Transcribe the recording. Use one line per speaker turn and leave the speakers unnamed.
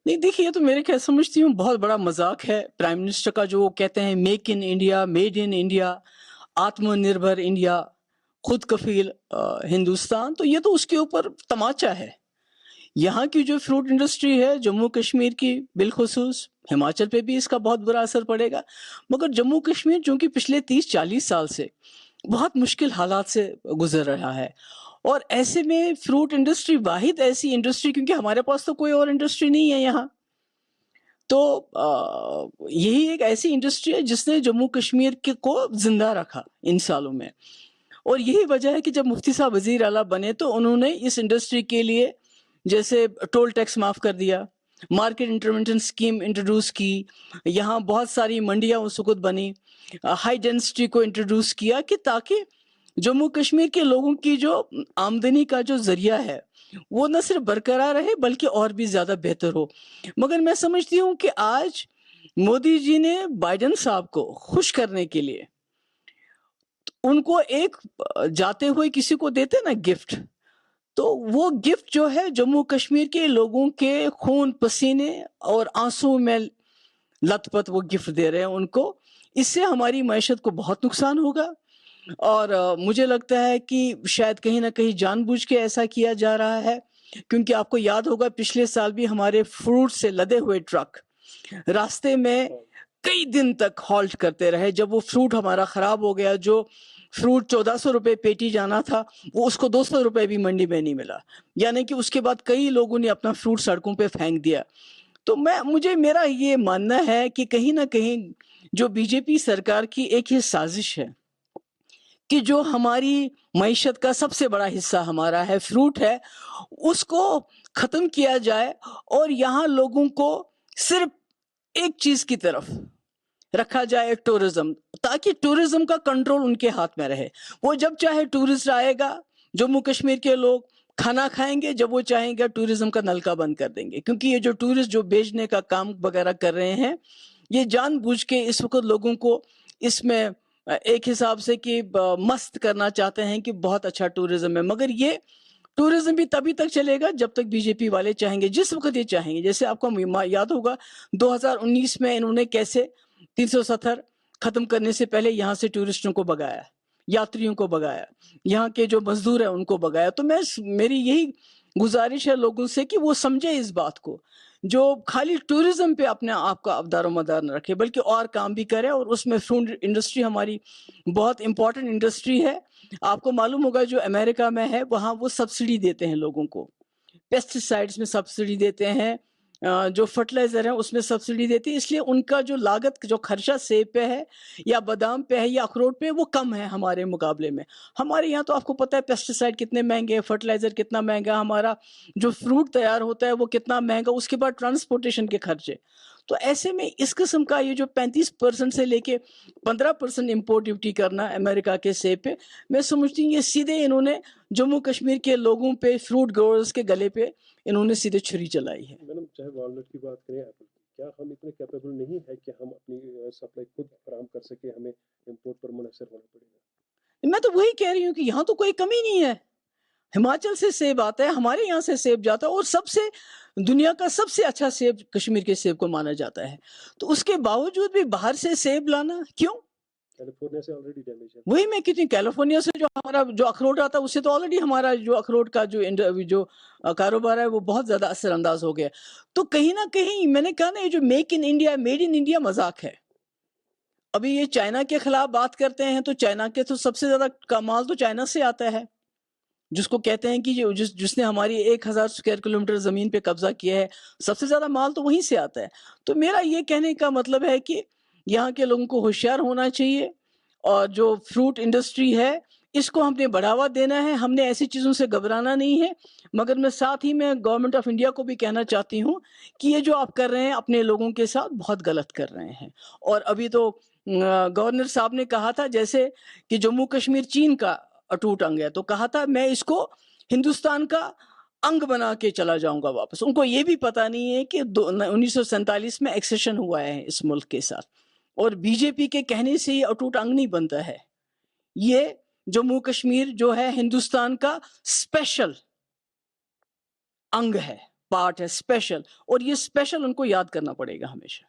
نہیں دیکھیے، یہ تو میرے خیال سمجھتی ہوں بہت بڑا مذاق ہے پرائم منسٹر کا، جو وہ کہتے ہیں make in India, made in India, Atma Nirbhar India, خود کفیل ہندوستان. تو یہ تو اس کے اوپر تماچا ہے. یہاں کی جو فروٹ انڈسٹری ہے جموں کشمیر کی بالخصوص، ہماچل پہ بھی اس کا بہت برا اثر پڑے گا، مگر جموں کشمیر چونکہ پچھلے 30-40 سال سے بہت مشکل حالات سے گزر رہا ہے، اور ایسے میں فروٹ انڈسٹری واحد ایسی انڈسٹری، کیونکہ ہمارے پاس تو کوئی اور انڈسٹری نہیں ہے یہاں، تو یہی ایک ایسی انڈسٹری ہے جس نے جموں کشمیر کو زندہ رکھا ان سالوں میں. اور یہی وجہ ہے کہ جب مفتی صاحب وزیر اعلیٰ بنے تو انہوں نے اس انڈسٹری کے لیے جیسے ٹول ٹیکس معاف کر دیا، مارکیٹ انٹرونشن اسکیم انٹروڈیوس کی، یہاں بہت ساری منڈیاں اس وقت بنی، ہائی ڈینسٹی کو انٹروڈیوس کیا، کہ تاکہ جموں کشمیر کے لوگوں کی جو آمدنی کا جو ذریعہ ہے وہ نہ صرف برقرار رہے بلکہ اور بھی زیادہ بہتر ہو. مگر میں سمجھتی ہوں کہ آج مودی جی نے بائیڈن صاحب کو خوش کرنے کے لیے ان کو ایک جاتے ہوئے کسی کو دیتے نا گفٹ، تو وہ گفٹ جو ہے جموں کشمیر کے لوگوں کے خون پسینے اور آنسو میں لت پت وہ گفٹ دے رہے ہیں ان کو. اس سے ہماری معیشت کو بہت نقصان ہوگا، اور مجھے لگتا ہے کہ شاید کہیں نہ کہیں جان بوجھ کے ایسا کیا جا رہا ہے، کیونکہ آپ کو یاد ہوگا پچھلے سال بھی ہمارے فروٹ سے لدے ہوئے ٹرک راستے میں کئی دن تک ہالٹ کرتے رہے. جب وہ فروٹ ہمارا خراب ہو گیا، جو فروٹ 1400 روپے پیٹی جانا تھا وہ اس کو 200 روپے بھی منڈی میں نہیں ملا، یعنی کہ اس کے بعد کئی لوگوں نے اپنا فروٹ سڑکوں پہ پھینک دیا. تو میرا یہ ماننا ہے کہ کہیں نہ کہیں جو بی جے پی سرکار کی ایک یہ سازش ہے کہ جو ہماری معیشت کا سب سے بڑا حصہ ہمارا ہے، فروٹ ہے، اس کو ختم کیا جائے، اور یہاں لوگوں کو صرف ایک چیز کی طرف رکھا جائے، ٹورزم، تاکہ ٹورزم کا کنٹرول ان کے ہاتھ میں رہے. وہ جب چاہے ٹورسٹ آئے گا، جموں کشمیر کے لوگ کھانا کھائیں گے، جب وہ چاہیں گے ٹورزم کا نلکا بند کر دیں گے، کیونکہ یہ جو ٹورسٹ جو بیچنے کا کام وغیرہ کر رہے ہیں، یہ جان بوجھ کے اس وقت لوگوں کو اس میں ایک حساب سے کہ مست کرنا چاہتے ہیں کہ بہت اچھا ٹورزم ہے. مگر یہ ٹورزم بھی تبھی تک چلے گا جب تک بی جے پی والے چاہیں گے، جس وقت یہ چاہیں گے. جیسے آپ کو یاد ہوگا 2019 میں انہوں نے کیسے 370 ختم کرنے سے پہلے یہاں سے ٹورسٹوں کو بگایا، یاتریوں کو بگایا، یہاں کے جو مزدور ہیں ان کو بگایا. تو میری یہی گزارش ہے لوگوں سے کہ وہ سمجھے اس بات کو، جو خالی ٹورزم پہ اپنے آپ کا ابدار و مدار نہ رکھے بلکہ اور کام بھی کرے. اور اس میں فوڈ انڈسٹری ہماری بہت امپورٹنٹ انڈسٹری ہے. آپ کو معلوم ہوگا جو امریکہ میں ہے وہاں وہ سبسڈی دیتے ہیں لوگوں کو، پیسٹی سائڈز میں سبسڈی دیتے ہیں، جو فرٹیلائزر ہیں اس میں سبسڈی دیتی ہے، اس لیے ان کا جو لاگت جو خرچہ سیب پہ ہے یا بادام پہ ہے یا اخروٹ پہ وہ کم ہے ہمارے مقابلے میں. ہمارے یہاں تو آپ کو پتہ ہے پیسٹی سائڈ کتنے مہنگے، فرٹیلائزر کتنا مہنگا، ہمارا جو فروٹ تیار ہوتا ہے وہ کتنا مہنگا، اس کے بعد ٹرانسپورٹیشن کے خرچے. تو ایسے میں اس قسم کا یہ جو 35% سے لے کے 15% امپورٹ ڈیوٹی کرنا امریکہ کے سیب پہ، میں سمجھتی ہوں یہ سیدھے انہوں نے جموں کشمیر کے لوگوں پہ، فروٹ گروورز کے گلے پہ انہوں نے سیدھے چھری چلائی ہے.
میڈم چاہے والنٹ کی بات کریں، ایپل کی، کیا ہم اتنے کیپیبل نہیں ہے کہ ہم اپنی سپلائی خود فراہم کر سکیں، ہمیں امپورٹ پر منحصر ہونا پڑے گا؟
میں تو وہی کہہ رہی ہوں کہ یہاں تو کوئی کمی نہیں ہے. ہماچل سے سیب آتا ہے، ہمارے یہاں سے سیب جاتا ہے، اور سب سے دنیا کا سب سے اچھا سیب کشمیر کے سیب کو مانا جاتا ہے. تو اس کے باوجود بھی باہر سے سیب لانا کیوں؟
کیلیفورنیا سے آلریڈی ڈیمیج ہے.
وہی میں کہتی ہوں کیلیفورنیا سے جو ہمارا جو اخروٹ آتا ہے اس سے تو آلریڈی ہمارا جو اخروٹ کا جو کاروبار ہے وہ بہت زیادہ اثر انداز ہو گیا. تو کہیں نہ کہیں میں نے کہا نا، یہ جو make in India, made in India مذاق ہے. ابھی یہ چائنا کے خلاف بات کرتے ہیں تو چائنا کے تو سب سے زیادہ کمال تو چائنا سے آتا ہے، جس کو کہتے ہیں کہ جس نے ہماری 1000 اسکوائر کلومیٹر زمین پہ قبضہ کیا ہے، سب سے زیادہ مال تو وہیں سے آتا ہے. تو میرا یہ کہنے کا مطلب ہے کہ یہاں کے لوگوں کو ہوشیار ہونا چاہیے، اور جو فروٹ انڈسٹری ہے اس کو ہم نے بڑھاوا دینا ہے، ہم نے ایسی چیزوں سے گھبرانا نہیں ہے. مگر میں ساتھ ہی میں گورنمنٹ آف انڈیا کو بھی کہنا چاہتی ہوں کہ یہ جو آپ کر رہے ہیں اپنے لوگوں کے ساتھ بہت غلط کر رہے ہیں. اور ابھی تو گورنر صاحب نے کہا تھا جیسے کہ جموں کشمیر چین کا اٹوٹ انگ ہے، تو کہا تھا میں اس کو ہندوستان کا انگ بنا کے چلا جاؤں گا واپس. ان کو یہ بھی پتا نہیں ہے کہ 1947 میں ایکسیشن ہوا ہے اس ملک کے ساتھ، اور بی جے پی کے کہنے سے یہ اٹوٹ انگ نہیں بنتا ہے. یہ جموں کشمیر جو ہے ہندوستان کا اسپیشل انگ ہے. پارٹ ہے اسپیشل, اور یہ اسپیشل ان کو یاد کرنا پڑے گا ہمیشہ.